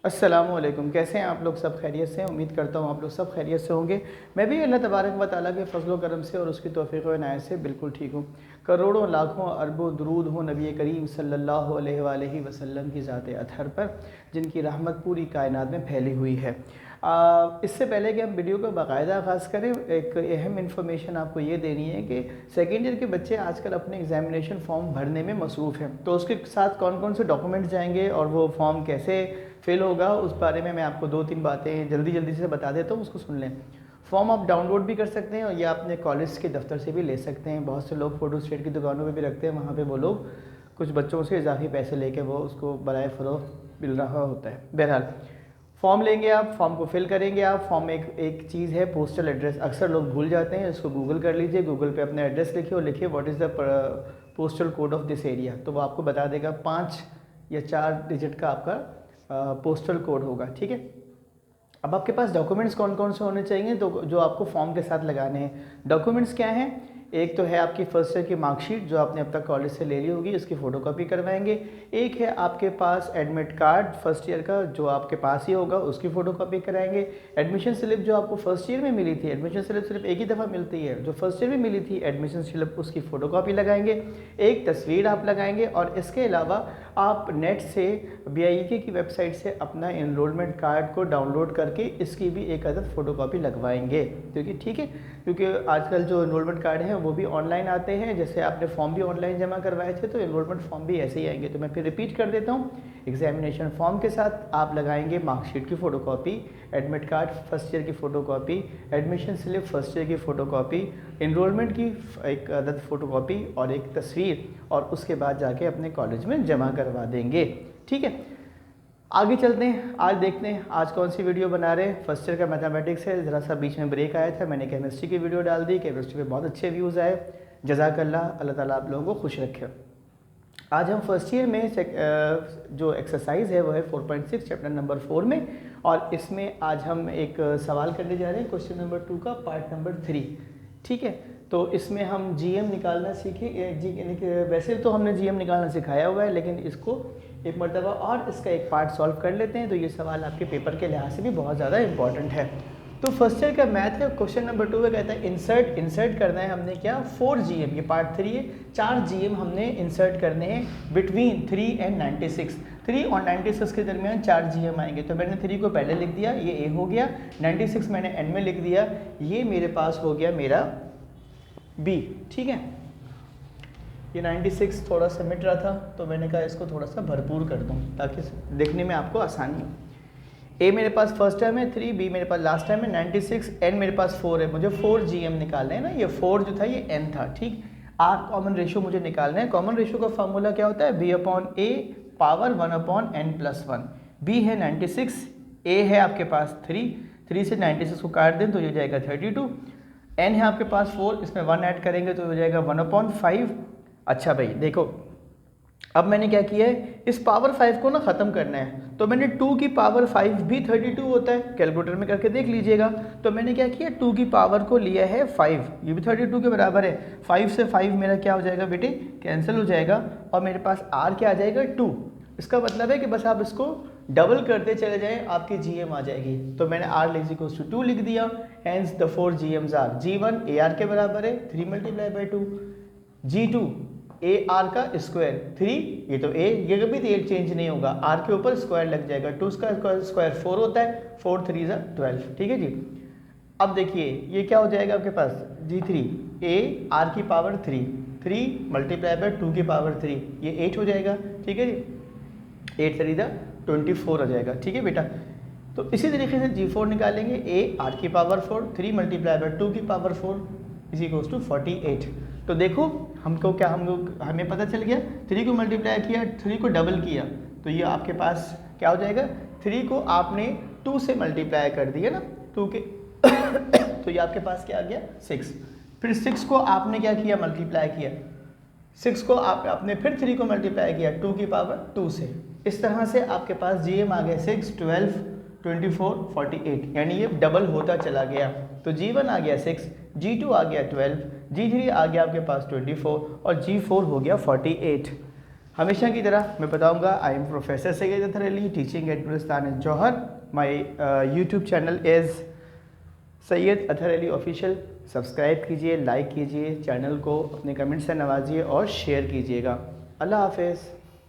अस्सलामुअलैकुम। कैसे हैं आप लोग? सब खैरियत से हैं? उम्मीद करता हूँ आप लोग सब खैरियत से होंगे। मैं भी अल्लाह तबारक व तआला के फजल व करम से और उसकी तौफ़ीक़ व इनायत से बिल्कुल ठीक हूँ। करोड़ों लाखों अरबों दुरूद हो नबी करीम सल्लल्लाहु अलैहि वसल्लम की ज़ात अतहर पर, जिनकी रहमत पूरी कायनात में फैली हुई है। इससे पहले कि हम वीडियो को बाकायदा आगाज़ करें, एक अहम इन्फॉर्मेशन आपको ये देनी है कि सेकेंड ईयर के बच्चे आजकल अपने एग्ज़ामिनेशन फ़ॉर्म भरने में मसरूफ़ हैं। तो उसके साथ कौन कौन से डॉक्यूमेंट्स जाएंगे और वो फॉर्म कैसे फिल होगा, उस बारे में मैं आपको 2-3 बातें जल्दी से बता देता हूँ, उसको सुन लें। फॉर्म आप डाउनलोड भी कर सकते हैं और या अपने कॉलेज के दफ्तर से भी ले सकते हैं। बहुत से लोग फ़ोटो स्टेट की दुकानों पे भी रखते हैं, वहाँ पे वो लोग कुछ बच्चों से इजाफी पैसे लेके वो उसको बराए फ़रोख्त मिल रहा होता है। बहरहाल फॉर्म लेंगे आप, फॉर्म को फिल करेंगे आप। फॉर्म में एक चीज़ है पोस्टल एड्रेस, अक्सर लोग भूल जाते हैं, इसको गूगल कर लीजिए। गूगल पे अपना एड्रेस लिखिए और लिखिए what is the postal code of this area, तो वो आपको बता देगा। 5 या 4 डिजिट का आपका पोस्टल कोड होगा, ठीक है। अब आपके पास डॉक्यूमेंट्स कौन कौन से होने चाहिए, तो जो आपको फॉर्म के साथ लगाने हैं। डॉक्यूमेंट्स क्या हैं? एक तो है आपकी फर्स्ट ईयर की मार्कशीट जो आपने अब तक कॉलेज से ले ली होगी, उसकी फ़ोटोकॉपी करवाएंगे। एक है आपके पास एडमिट कार्ड फर्स्ट ईयर का, जो आपके पास ही होगा, उसकी फ़ोटोकॉपी कराएंगे। एडमिशन स्लिप जो आपको फर्स्ट ईयर में मिली थी, एडमिशन स्लिप सिर्फ एक ही दफ़ा मिलती है, जो फर्स्ट ईयर में मिली थी एडमिशन स्लिप, उसकी फ़ोटोकॉपी लगाएंगे। एक तस्वीर आप लगाएंगे और इसके अलावा आप नेट से BIK की वेबसाइट से अपना एनरोलमेंट कार्ड को डाउनलोड करके इसकी भी एक अदद फ़ोटोकॉपी लगवाएंगे, क्योंकि ठीक है, क्योंकि आजकल जो एनरोलमेंट कार्ड हैं वो भी ऑनलाइन आते हैं। जैसे आपने फॉर्म भी ऑनलाइन जमा करवाए थे, तो एनरोलमेंट फॉर्म भी ऐसे ही आएंगे। तो मैं फिर रिपीट कर देता हूँ। एग्जामिनेशन फॉर्म के साथ आप लगाएंगे मार्कशीट की photocopy, admit card first year की photocopy, admission slip first year की फ़ोटोकॉपी, एनरोलमेंट की एक अदद फ़ोटोकॉपी और एक तस्वीर, और उसके बाद जाके अपने कॉलेज में जमा करवा देंगे, ठीक है। आगे चलते हैं, आज देखते हैं आज कौन सी वीडियो बना रहे हैं। फर्स्ट ईयर का मैथमेटिक्स है, ज़रा सा बीच में ब्रेक आया था, मैंने केमिस्ट्री की वीडियो डाल दी। केमिस्ट्री पे बहुत अच्छे व्यूज़ आए, जज़ाकल्लाह, अल्लाह ताला आप लोगों को खुश रखे। आज हम फर्स्ट ईयर में जो एक्सरसाइज है वो है 4.6 चैप्टर नंबर 4 में, और इसमें आज हम एक सवाल करने जा रहे हैं क्वेश्चन नंबर 2 का पार्ट नंबर 3, ठीक है। तो इसमें हम GM निकालना सीखें। वैसे तो हमने GM निकालना सिखाया हुआ है, लेकिन इसको एक मरतबा और इसका एक पार्ट सॉल्व कर लेते हैं। तो ये सवाल आपके पेपर के लिहाज से भी बहुत ज़्यादा इंपॉर्टेंट है। तो फर्स्ट ईयर का मैथ है, क्वेश्चन नंबर 2 में कहता है इंसर्ट करना है हमने क्या, 4 GM, ये पार्ट 3 है। 4 GM हमने इंसर्ट करने हैं बिटवीन 3 एंड 96। 3 और 96 के दरमियान 4 GM आएंगे। तो मैंने 3 को पहले लिख दिया, ये A हो गया। 96 मैंने N में लिख दिया, ये मेरे पास हो गया मेरा B, ठीक है। ये 96 थोड़ा सा मिट रहा था, तो मैंने कहा इसको थोड़ा सा भरपूर कर दूँ ताकि देखने में आपको आसानी हो। A मेरे पास फर्स्ट टर्म है 3, B मेरे पास लास्ट टर्म है 96, N मेरे पास 4 है। मुझे 4 GM निकालना है ना, ये 4 जो था ये N था, ठीक। R कॉमन रेशो मुझे निकालना है। कॉमन रेशो का फार्मूला क्या होता है, B/A पावर 1/n+1। B है 96, A है आपके पास 3 से 96 को काट दें तो ये जाएगा 32। N है आपके पास 4, इसमें 1 ऐड करेंगे तो हो जाएगा 1/5। अच्छा भाई देखो, अब मैंने क्या किया है, इस पावर 5 को ना ख़त्म करना है। तो मैंने 2 की पावर 5 भी 32 होता है, कैलकुलेटर में करके देख लीजिएगा। तो मैंने क्या किया, 2 की पावर को लिया है 5, ये भी 32 के बराबर है। 5 से 5 मेरा क्या हो जाएगा बेटे, कैंसिल हो जाएगा, और मेरे पास R क्या आ जाएगा 2। इसका मतलब है कि बस आप इसको डबल करते चले जाएं, आपकी GM आ जाएगी। तो मैंने R = 2 लिख दिया। Hence the 4 GMs are, G1 AR के बराबर है 3 × 2, G2 AR का स्क्वायर 3, ये तो A, ये कभी तो चेंज नहीं होगा, R के ऊपर स्क्वायर लग जाएगा। 2 का स्क्वायर 4 होता है, 4 3 = 12, ठीक है जी। अब देखिए ये क्या हो जाएगा आपके पास, G3 AR की पावर 3 × 2 की पावर 3, ये 8 हो जाएगा, ठीक है जी। 8 3 = 24 हो जाएगा, ठीक है बेटा। तो इसी तरीके से G4 निकालेंगे, AR की पावर 4 3 × 2 की पावर 4 = 48। तो देखो हमको क्या, हमें पता चल गया, 3 को मल्टीप्लाई किया, 3 को डबल किया, तो ये आपके पास क्या हो जाएगा, 3 को आपने 2 से मल्टीप्लाई कर दिया ना, 2 के तो ये आपके पास क्या आ गया 6। फिर 6 को आपने क्या किया, मल्टीप्लाई किया, 6 को आपने फिर 3 को मल्टीप्लाई किया 2 की पावर 2 से। इस तरह से आपके पास GM आ गया 6 12 24 48, यानी ये डबल होता चला गया। तो G1 आ गया 6, G2 आ गया 12, G3 आ गया आपके पास 24 और G4 हो गया 48। हमेशा की तरह मैं बताऊंगा, I am professor Syed Athar Ali, teaching at Gulistan Jauhar. My YouTube channel is Syed Athar Ali official. Subscribe कीजिए, लाइक कीजिए, चैनल को अपने कमेंट से नवाजिए और शेयर कीजिएगा। अल्लाह हाफ़िज़।